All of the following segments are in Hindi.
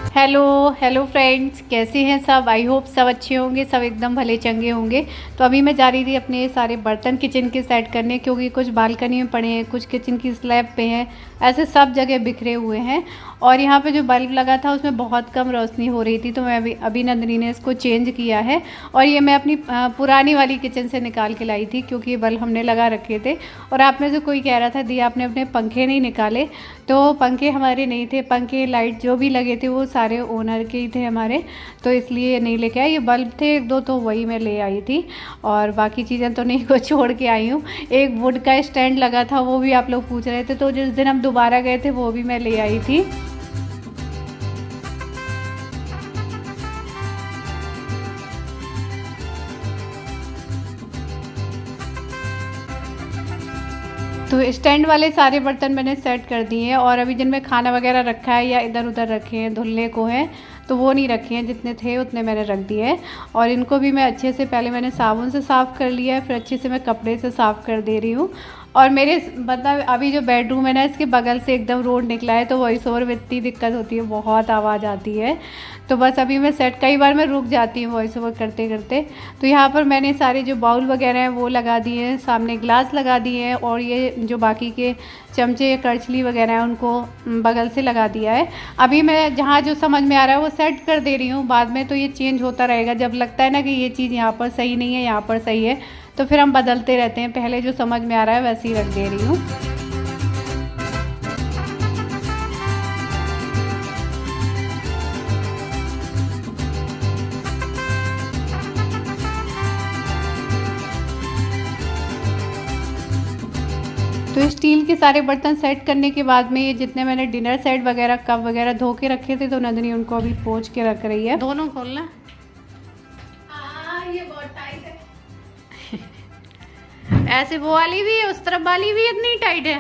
हेलो हेलो फ्रेंड्स, कैसे हैं सब। आई होप सब अच्छे होंगे, सब एकदम भले चंगे होंगे। तो अभी मैं जा रही थी अपने सारे बर्तन किचन के सेट करने, क्योंकि कुछ बालकनी में पड़े हैं, कुछ किचन की स्लैब पे हैं, ऐसे सब जगह बिखरे हुए हैं। और यहाँ पे जो बल्ब लगा था उसमें बहुत कम रोशनी हो रही थी, तो मैं अभी नंदिनी ने इसको चेंज किया है। और ये मैं अपनी पुरानी वाली किचन से निकाल के लाई थी, क्योंकि ये बल्ब हमने लगा रखे थे। और आप में से कोई कह रहा था दी आपने अपने पंखे नहीं निकाले, तो पंखे हमारे नहीं थे। पंखे लाइट जो भी लगे थे वो सारे ओनर के ही थे हमारे, तो इसलिए नहीं लेके आई। ये बल्ब थे एक दो, तो वही मैं ले आई थी, और बाकी चीज़ें तो नहीं को छोड़ के आई हूँ। एक वुड का स्टैंड लगा था, वो भी आप लोग पूछ रहे थे, तो जिस दिन हम दोबारा गए थे वो भी मैं ले आई थी। तो स्टैंड वाले सारे बर्तन मैंने सेट कर दिए हैं, और अभी जिनमें खाना वगैरह रखा है या इधर उधर रखे हैं धुलने को हैं, तो वो नहीं रखे हैं, जितने थे उतने मैंने रख दिए हैं। और इनको भी मैं अच्छे से पहले मैंने साबुन से साफ़ कर लिया है, फिर अच्छे से मैं कपड़े से साफ़ कर दे रही हूँ। और मेरे मतलब अभी जो बेडरूम है ना, इसके बगल से एकदम रोड निकला है, तो वॉइस ओवर में इतनी दिक्कत होती है, बहुत आवाज़ आती है। तो बस अभी मैं सेट, कई बार मैं रुक जाती हूँ वॉइस ओवर करते करते। तो यहाँ पर मैंने सारे जो बाउल वगैरह हैं वो लगा दिए हैं, सामने ग्लास लगा दिए हैं, और ये जो बाकी के चमचे करछली वगैरह हैं उनको बगल से लगा दिया है। अभी मैं जहाँ जो समझ में आ रहा है वो सेट कर दे रही हूँ, बाद में तो ये चेंज होता रहेगा। जब लगता है ना कि ये चीज़ यहाँ पर सही नहीं है, यहाँ पर सही है, तो फिर हम बदलते रहते हैं। पहले जो समझ में आ रहा है वैसे ही रख दे रही हूँ। तो स्टील के सारे बर्तन सेट करने के बाद में ये जितने मैंने डिनर सेट वगैरह कप वगैरह धो के रखे थे, तो नंदिनी उनको अभी पोंछ के रख रही है। दोनों खोलना। ये बहुत टाइट है। ऐसे वो वाली भी है, उस तरफ वाली भी इतनी टाइट है।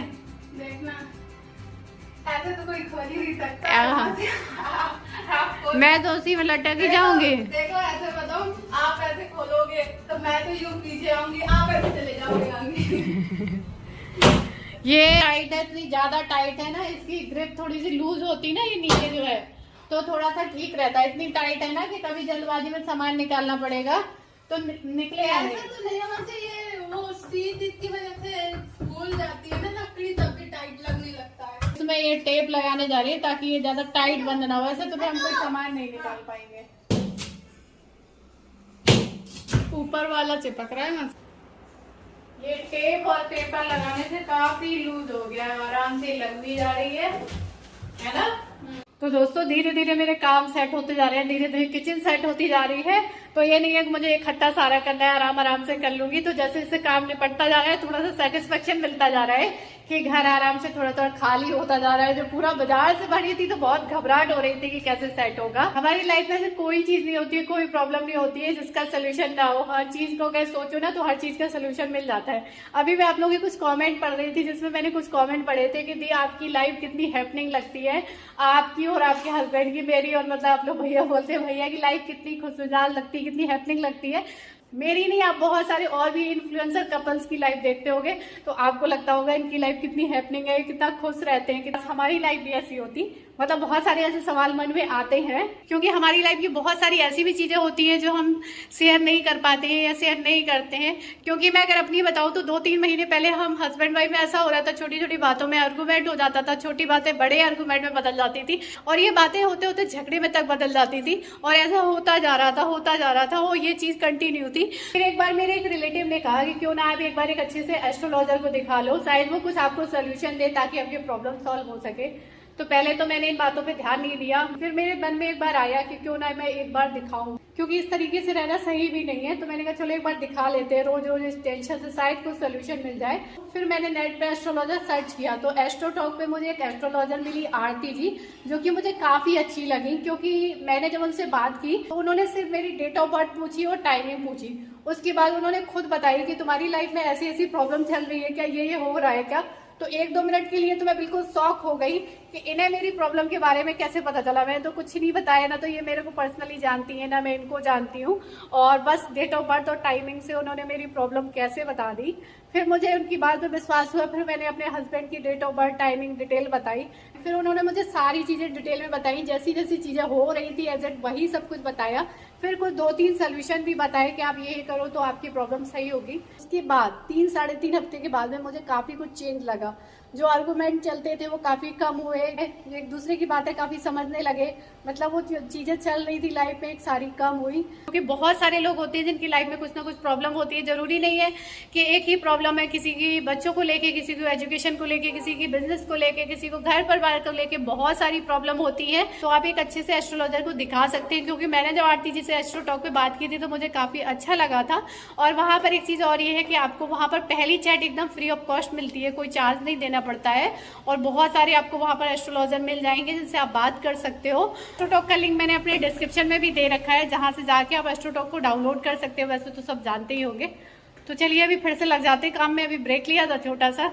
देखना, ऐसे तो कोई खोल ही नहीं सकता। मैं तो उसी में लटक ही जाऊंगी। देखो ऐसे बताओ, आप ऐसे खोलोगे तो मैं तो यूं पीछे आऊंगी, आप ऐसे चले जाओगे आगे। ये टाइट है, इतनी ज्यादा टाइट है ना, इसकी ग्रिप थोड़ी सी लूज होती ना, ये नीचे जो है तो थोड़ा सा ठीक रहता है। इतनी टाइट है ना कि कभी जल्दबाजी में सामान निकालना पड़ेगा तो निकलेगा नहीं। ऐसा तो नहीं होना चाहिए, वो सीट की वजह से फूल जाती है ना लकड़ी, तब भी टाइट लगने लगता है। इसमें ये टेप लगाने जा रही है ताकि ये ज्यादा टाइट बंद ना हो, ऐसे तो हम कोई सामान नहीं निकाल पाएंगे। ऊपर वाला चिपक रहा है ना, ये टेप और पेपर लगाने से काफी लूज हो गया है, आराम से लग भी जा रही है ना। तो दोस्तों धीरे धीरे मेरे काम सेट होते जा रहे हैं, धीरे धीरे किचन सेट होती जा रही है। तो ये नहीं है कि मुझे इकट्ठा सारा करना है, आराम आराम से कर लूंगी। तो जैसे जैसे काम निपटता जा रहा है, थोड़ा सा सेटिस्फेक्शन मिलता जा रहा है कि घर आराम से थोड़ा थोड़ा खाली होता जा रहा है। जो पूरा बाजार से भरी थी तो बहुत घबराहट हो रही थी कि कैसे सेट होगा। हमारी लाइफ में ऐसे कोई चीज नहीं होती है, कोई प्रॉब्लम नहीं होती है जिसका सोल्यूशन ना हो। हर चीज को अगर सोचो ना तो हर चीज का सोल्यूशन मिल जाता है। अभी मैं आप लोगों के कुछ कॉमेंट पढ़ रही थी, जिसमें मैंने कुछ कॉमेंट पढ़े थे कि दी आपकी लाइफ कितनी हैपनिंग लगती है, आपकी और आपके हस्बैंड की, मेरी और मतलब आप लोग भैया बोलते हैं भैया की लाइफ कितनी खुशमिजाज लगती है, कितनी हैपनिंग लगती है। मेरी नहीं, आप बहुत सारे और भी इन्फ्लुएंसर कपल्स की लाइफ देखते होंगे, तो आपको लगता होगा इनकी लाइफ कितनी हैपनिंग है, कितना खुश रहते हैं, कि हमारी लाइफ भी ऐसी होती। मतलब बहुत सारे ऐसे सवाल मन में आते हैं, क्योंकि हमारी लाइफ की बहुत सारी ऐसी भी चीजें होती हैं जो हम शेयर नहीं कर पाते हैं या शेयर नहीं करते हैं। क्योंकि मैं अगर अपनी बताऊं तो 2-3 महीने पहले हम हस्बैंड वाइफ में ऐसा हो रहा था, छोटी छोटी बातों में आर्गूमेंट हो जाता था, छोटी बातें बड़े आर्गूमेंट में बदल जाती थी, और ये बातें होते होते झगड़े में तक बदल जाती थी, और ऐसा होता जा रहा था वो ये चीज कंटिन्यू थी। फिर एक बार मेरे एक रिलेटिव ने कहा कि क्यों ना आप एक बार एक अच्छे से एस्ट्रोलॉजर को दिखा लो, शायद वो कुछ आपको सोल्यूशन दे ताकि आपकी प्रॉब्लम सॉल्व हो सके। तो पहले तो मैंने इन बातों पे ध्यान नहीं दिया, फिर मेरे मन में एक बार आया कि क्यों ना मैं एक बार दिखाऊं, क्योंकि इस तरीके से रहना सही भी नहीं है। तो मैंने कहा चलो एक बार दिखा लेते हैं, रोज रोज इस टेंशन से शायद कुछ सोल्यूशन मिल जाए। फिर मैंने नेट पे एस्ट्रोलॉजर सर्च किया, तो एस्ट्रोटॉक पे मुझे एक एस्ट्रोलॉजर मिली आरती जी, जो कि मुझे काफी अच्छी लगी। क्योंकि मैंने जब उनसे बात की तो उन्होंने सिर्फ मेरी डेट ऑफ बर्थ पूछी और टाइमिंग पूछी, उसके बाद उन्होंने खुद बताई कि तुम्हारी लाइफ में ऐसी ऐसी प्रॉब्लम चल रही है क्या, ये हो रहा है क्या। तो 1-2 मिनट के लिए तो मैं बिल्कुल शॉक हो गई कि इन्हें मेरी प्रॉब्लम के बारे में कैसे पता चला। मैंने तो कुछ नहीं बताया, ना तो ये मेरे को पर्सनली जानती है, ना मैं इनको जानती हूँ। और बस डेट ऑफ बर्थ और टाइमिंग से उन्होंने मेरी प्रॉब्लम कैसे बता दी। फिर मुझे उनकी बात पे विश्वास हुआ, फिर मैंने अपने हस्बैंड की date of birth timing detail बताई। फिर उन्होंने मुझे सारी चीज़ें डिटेल में बताई, जैसी जैसी चीज़ें हो रही थी एग्जैक्ट वही सब कुछ बताया। फिर कुछ 2-3 सोल्यूशन भी बताए कि आप ये करो तो आपकी प्रॉब्लम सही होगी। उसके बाद 3-3.5 हफ्ते के बाद में मुझे काफ़ी कुछ चेंज लगा। जो आर्गूमेंट चलते थे वो काफ़ी कम हुए, एक दूसरे की बातें काफ़ी समझने लगे। मतलब वो चीज़ें चल रही थी लाइफ में एक सारी कम हुई। क्योंकि बहुत सारे लोग होते हैं जिनकी लाइफ में कुछ ना कुछ प्रॉब्लम होती है। जरूरी नहीं है कि एक ही प्रॉब्लम है, किसी की बच्चों को लेके, किसी को एजुकेशन को लेके, किसी की बिजनेस को लेके, किसी को घर परिवार को लेके बहुत सारी प्रॉब्लम होती है। तो आप एक अच्छे से एस्ट्रोलॉजर को दिखा सकते हैं। क्योंकि मैंने जब आरती जी से एस्ट्रो टॉक पे बात की थी तो मुझे काफ़ी अच्छा लगा था। और वहाँ पर एक चीज़ और ये है कि आपको वहाँ पर पहली चैट एकदम फ्री ऑफ कॉस्ट मिलती है, कोई चार्ज नहीं देना पड़ता है। और बहुत सारे आपको वहाँ पर एस्ट्रोलॉजर मिल जाएंगे जिनसे आप बात कर सकते हो। एस्ट्रो टॉक का लिंक मैंने अपने डिस्क्रिप्शन में भी दे रखा है, जहाँ से जाके आप एस्ट्रो टॉक को डाउनलोड कर सकते हो। वैसे तो सब जानते ही होंगे। तो चलिए अभी फिर से लग जाते हैं काम में। अभी ब्रेक लिया था छोटा सा।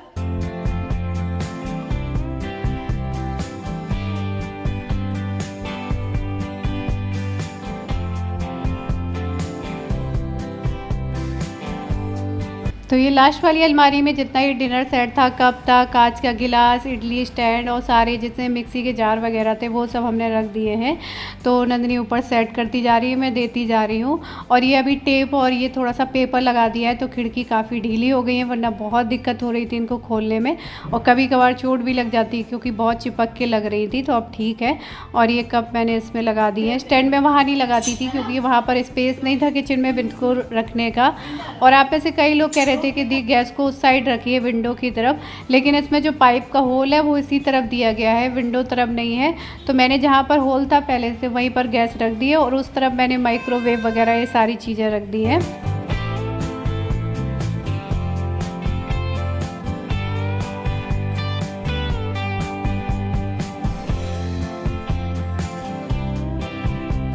तो ये लास्ट वाली अलमारी में जितना ही डिनर सेट था, कप था, कांच का गिलास, इडली स्टैंड और सारे जितने मिक्सी के जार वगैरह थे वो सब हमने रख दिए हैं। तो नंदिनी ऊपर सेट करती जा रही है, मैं देती जा रही हूँ। और ये अभी टेप और ये थोड़ा सा पेपर लगा दिया है तो खिड़की काफ़ी ढीली हो गई है, वरना बहुत दिक्कत हो रही थी इनको खोलने में। और कभी कभार चोट भी लग जाती है क्योंकि बहुत चिपक के लग रही थी। तो अब ठीक है। और ये कप मैंने इसमें लगा दिए हैं। स्टैंड में वहाँ नहीं लगाती थी क्योंकि वहाँ पर स्पेस नहीं था किचन में बिनको रखने का। और आप में से कई लोग कह रहे थे कि दी गैस को उस साइड रखिए विंडो की तरफ, लेकिन इसमें जो पाइप का होल है वो इसी तरफ दिया गया है, विंडो तरफ नहीं है। तो मैंने जहाँ पर होल था पहले से वहीं पर गैस रख दी है और उस तरफ मैंने माइक्रोवेव वगैरह ये सारी चीज़ें रख दी हैं।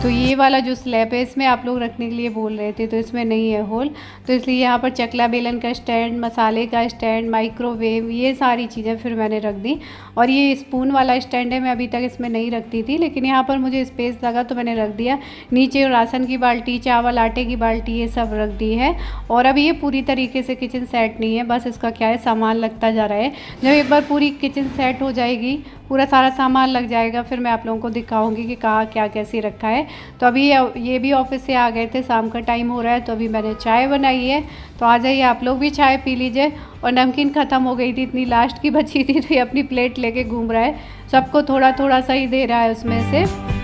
तो ये वाला जो स्लैब है इसमें आप लोग रखने के लिए बोल रहे थे, तो इसमें नहीं है होल। तो इसलिए यहाँ पर चकला बेलन का स्टैंड, मसाले का स्टैंड, माइक्रोवेव, ये सारी चीज़ें फिर मैंने रख दी। और ये स्पून वाला स्टैंड है, मैं अभी तक इसमें नहीं रखती थी, लेकिन यहाँ पर मुझे स्पेस लगा तो मैंने रख दिया। नीचे राशन की बाल्टी, चावल आटे की बाल्टी, ये सब रख दी है। और अभी ये पूरी तरीके से किचन सेट नहीं है, बस इसका क्या है सामान लगता जा रहा है। जब एक बार पूरी किचन सेट हो जाएगी, पूरा सारा सामान लग जाएगा, फिर मैं आप लोगों को दिखाऊंगी कि कहाँ क्या कैसे रखा है। तो अभी ये भी ऑफिस से आ गए थे, शाम का टाइम हो रहा है, तो अभी मैंने चाय बनाई है। तो आ जाइए आप लोग भी चाय पी लीजिए। और नमकीन ख़त्म हो गई थी, इतनी लास्ट की बची थी, तो ये अपनी प्लेट लेके घूम रहा है, सबको थोड़ा थोड़ा सा ही दे रहा है उसमें से।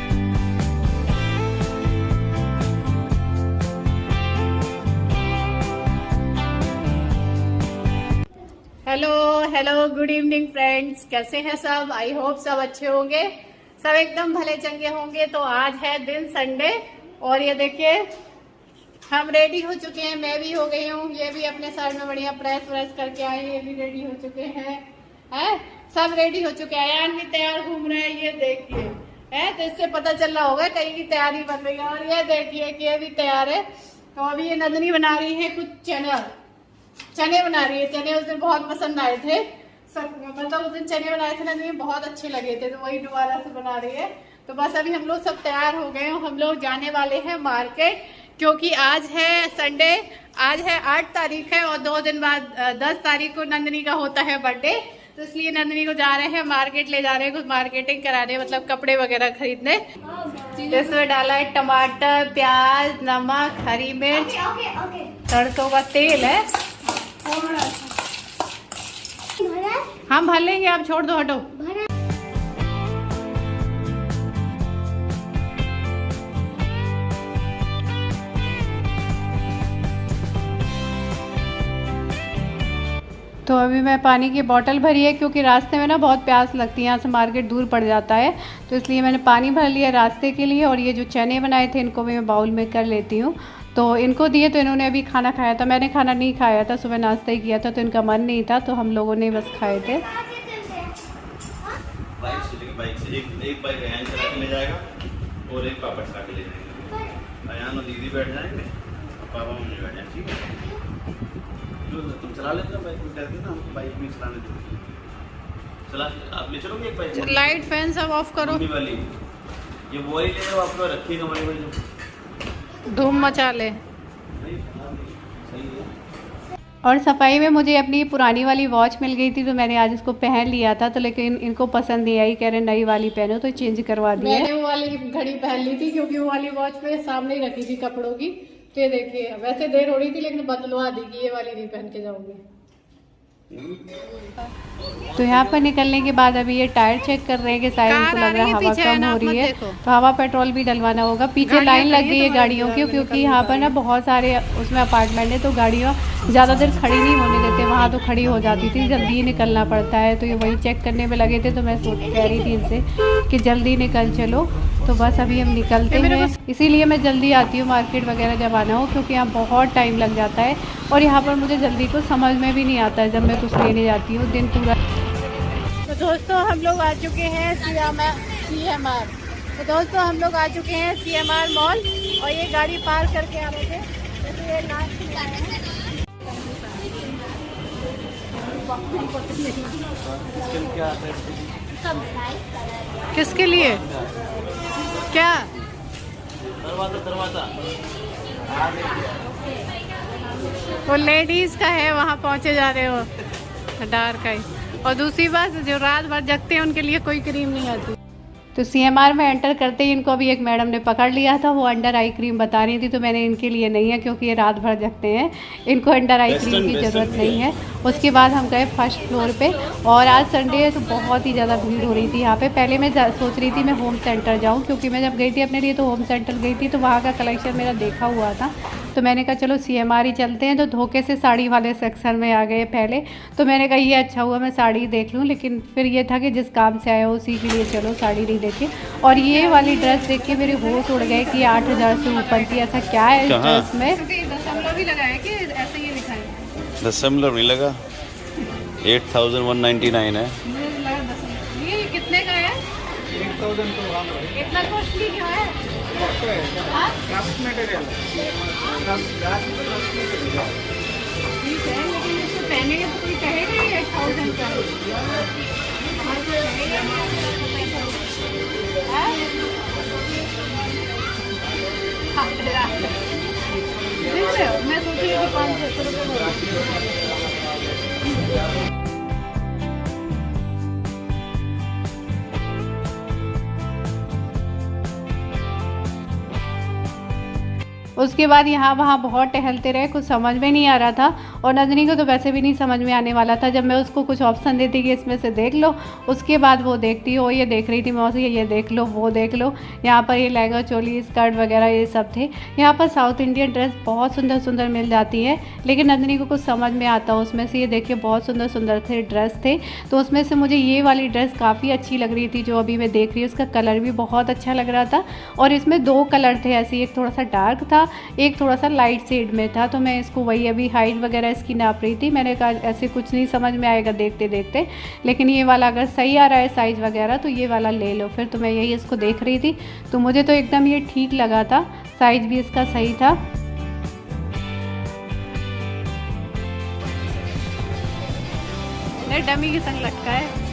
हेलो गुड इवनिंग फ्रेंड्स, कैसे हैं सब? आई होप सब अच्छे होंगे, सब एकदम भले चंगे होंगे। तो आज है दिन संडे और ये देखिए हम रेडी हो चुके हैं, मैं भी हो गई हूँ, ये भी अपने सर में बढ़िया प्रेस व्रेस करके आए, ये भी रेडी हो चुके हैं, सब रेडी हो चुके हैं। यार भी तैयार घूम रहे हैं, ये देखिए तो इससे पता चल रहा होगा कहीं की तैयारी बन रही है। और ये देखिए कि ये भी तैयार है। तो अभी ये नंदिनी बना रही है कुछ चने बना रही है। चने उस दिन बहुत पसंद आए थे, सब मतलब उस दिन चने बनाए थे नंदिनी, बहुत अच्छे लगे थे, तो वही दोबारा से बना रही है। तो बस अभी हम लोग सब तैयार हो गए हैं, हम लोग जाने वाले हैं मार्केट, क्योंकि आज है संडे, आज है 8 तारीख है और 2 दिन बाद 10 तारीख को नंदिनी का होता है बर्थडे। तो इसलिए नंदिनी को जा रहे हैं मार्केट, ले जा रहे हैं कुछ मार्केटिंग कराने, मतलब कपड़े वगैरह खरीदने। इसमें डाला है टमाटर, प्याज, नमक, हरी मिर्च, सरसों का तेल है। हम भर लेंगे, आप छोड़ दो, हटो। तो अभी मैं पानी की बोतल भरी है, क्योंकि रास्ते में ना बहुत प्यास लगती है, यहाँ से मार्केट दूर पड़ जाता है, तो इसलिए मैंने पानी भर लिया रास्ते के लिए। और ये जो चने बनाए थे इनको भी मैं बाउल में कर लेती हूँ। तो इनको दिए तो इन्होंने अभी खाना खाया था, मैंने खाना नहीं खाया था, सुबह नाश्ता ही किया था, तो इनका मन नहीं था, तो हम लोगों ने बस खाए थे। बाइक से एक बाइक अयान चला के ले जाएगा और एक पापा चला के ले जाएंगे। अयान और दीदी बैठ जाएंगे और पापा मम्मी बैठ जाएंगे, ठीक है? जो तुम चला लेते हो बाइक में, कहते ना हमको बाइक नहीं चलाने देते। चला आप ले चलोगे एक बाइक लाइट फैन सब ऑफ करो, मम्मी वाली ये वो वाली ले लो आपको रखिएगा हमारे भाई जो धूम मचा ले। नहीं सही है। और सफाई में मुझे अपनी पुरानी वाली वॉच मिल गई थी तो मैंने आज इसको पहन लिया था, तो लेकिन इनको पसंद नहीं आई, कह रहे नई वाली पहनो, तो चेंज करवा दी है। मैंने वो वाली घड़ी पहन ली थी क्योंकि वो वाली वॉच पे सामने ही रखी थी कपड़ों की, तो ये देखिए वैसे देर हो रही थी लेकिन बदलवा दी कि ये वाली नहीं पहन के जाऊंगी। तो यहाँ पर निकलने के बाद अभी ये टायर चेक कर रहे हैं कि शायद उनको लग रहा है हवा कम हो रही है, तो हवा पेट्रोल भी डलवाना होगा। पीछे लाइन लग गई है गाड़ियों की, क्योंकि यहाँ पर ना बहुत सारे उसमें अपार्टमेंट है, तो गाड़ियाँ ज़्यादा देर खड़ी नहीं होने देते, वहाँ तो खड़ी हो जाती थी, जल्दी ही निकलना पड़ता है। तो ये वही चेक करने में लगे थे, तो मैं कह रही थी इनसे कि जल्दी निकल चलो, तो बस अभी हम निकलते हैं। इसीलिए मैं जल्दी आती हूँ मार्केट वगैरह जब आना हो, क्योंकि यहाँ बहुत टाइम लग जाता है और यहाँ पर मुझे जल्दी को समझ में भी नहीं आता है जब मैं कुछ लेने जाती हूँ दिन पूरा। तो दोस्तों हम लोग आ चुके हैं CMR। तो दोस्तों हम लोग आ चुके हैं CMR मॉल और ये गाड़ी पार्क करके आ रहे थे, तो ये लास्ट में आए हैं। किसके लिए क्या दरवाजा वो लेडीज का है, वहाँ पहुँचे जा रहे हो डार्क है। और दूसरी बात जो रात भर जगते हैं उनके लिए कोई क्रीम नहीं आती। तो CMR में एंटर करते ही इनको अभी एक मैडम ने पकड़ लिया था, वो अंडर आई क्रीम बता रही थी, तो मैंने इनके लिए नहीं है क्योंकि ये रात भर जगते हैं, इनको अंडर आई क्रीम की ज़रूरत नहीं है। उसके बाद हम गए फर्स्ट फ्लोर पे और आज संडे है तो बहुत ही ज़्यादा भीड़ हो रही थी यहाँ पे। पहले मैं सोच रही थी मैं होम सेंटर जाऊँ, क्योंकि मैं जब गई थी अपने लिए तो होम सेंटर गई थी, तो वहाँ का कलेक्शन मेरा देखा हुआ था, तो मैंने कहा चलो CMR ही चलते हैं। तो धोखे से साड़ी वाले सेक्शन में आ गए पहले, तो मैंने कहा ये अच्छा हुआ मैं साड़ी देख लूँ, लेकिन फिर ये था कि जिस काम से आया उसी के लिए चलो साड़ी नहीं देखे। और ये वाली ड्रेस देख के मेरे होश उड़ गए कि 8,000 से ऊपर की, ऐसा क्या है इस ड्रेस में? दशमलव भी लगा है कि ऐसे ही लिखा है? दशमलव नहीं लगा, 8,199 है। ये कितने का है? 8,000 इतना कॉस्टली क्यों है? ठीक है, लेकिन इसको पहनेंगे तो कोई कहेगा ही 8,000 का। मैं सोच रही थी 500 रुपये। उसके बाद यहाँ वहाँ बहुत टहलते रहे, कुछ समझ में नहीं आ रहा था, और नंदिनी को तो वैसे भी नहीं समझ में आने वाला था। जब मैं उसको कुछ ऑप्शन देती कि इसमें से देख लो, उसके बाद वो देखती हो, ये देख रही थी मौसी ये देख लो वो देख लो। यहाँ पर ये लहंगा चोली स्कर्ट वगैरह ये सब थे। यहाँ पर साउथ इंडियन ड्रेस बहुत सुंदर सुंदर मिल जाती है, लेकिन नंदिनी को कुछ समझ में आता उसमें से। ये देखिए बहुत सुंदर सुंदर थे ड्रेस थे, तो उसमें से मुझे ये वाली ड्रेस काफ़ी अच्छी लग रही थी जो अभी मैं देख रही हूँ। उसका कलर भी बहुत अच्छा लग रहा था, और इसमें 2 कलर थे ऐसे, एक थोड़ा सा डार्क था एक थोड़ा सा लाइट शेड में था। तो मैं इसको वही अभी हाइट वगैरह इसकी नाप रही थी। मैंने कहा ऐसे कुछ नहीं समझ में आएगा देखते देखते, लेकिन ये वाला अगर सही आ रहा है साइज़ वगैरह तो ये वाला ले लो। फिर तो मैं यही इसको देख रही थी, तो मुझे तो एकदम ये ठीक लगा था, साइज़ भी इसका सही था। डमी की संग लटका है।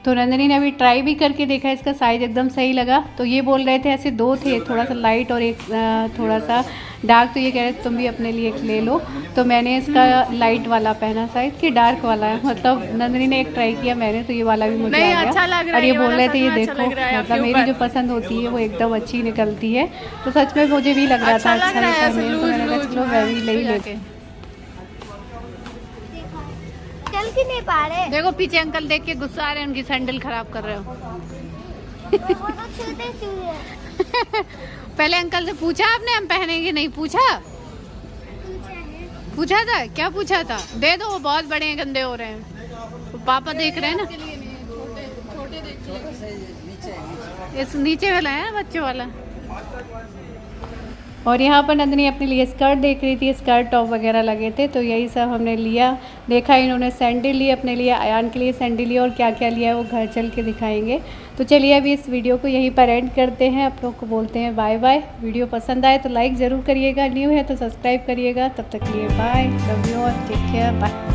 तो नंदिनी ने अभी ट्राई भी करके देखा, इसका साइज़ एकदम सही लगा। तो ये बोल रहे थे ऐसे 2 थे, थोड़ा सा लाइट और एक थोड़ा सा डार्क, तो ये कह रहे थे तुम भी अपने लिए एक ले लो। तो मैंने इसका लाइट वाला पहना, शायद कि डार्क वाला है, मतलब नंदिनी ने एक ट्राई किया, मैंने तो ये वाला भी मुझे आ गया। अच्छा लग रहा है, और ये बोल रहे थे ये देखो, मतलब मेरी जो पसंद होती है वो एकदम अच्छी निकलती है। तो सच में मुझे भी लग रहा था अच्छा लगता है, चलो मैं भी ले लेके। चल क्यों नहीं पा रहे? देखो पीछे अंकल देख के गुस्सा आ रहे हैं, उनकी सैंडल खराब कर रहे हो। वो तो छूते छूते। पहले अंकल से पूछा आपने हम पहनेंगे नहीं? पूछा था? क्या पूछा था? दे दो, वो बहुत बड़े हैं, गंदे हो रहे हैं। पापा देख रहे हैं ना, इस नीचे वाला है ना बच्चों वाला। और यहाँ पर नंदिनी अपने लिए स्कर्ट देख रही थी, स्कर्ट टॉप वगैरह लगे थे, तो यही सब हमने लिया। देखा इन्होंने सैंडल ली अपने लिए, अयान के लिए सैंडल लिया, और क्या क्या लिया है वो घर चल के दिखाएंगे। तो चलिए अभी इस वीडियो को यहीं पर एंड करते हैं, आप लोग को बोलते हैं बाय बाय। वीडियो पसंद आए तो लाइक ज़रूर करिएगा, न्यू है तो सब्सक्राइब करिएगा। तब तक के लिए बाय, लव यू और टेक केयर, बाय।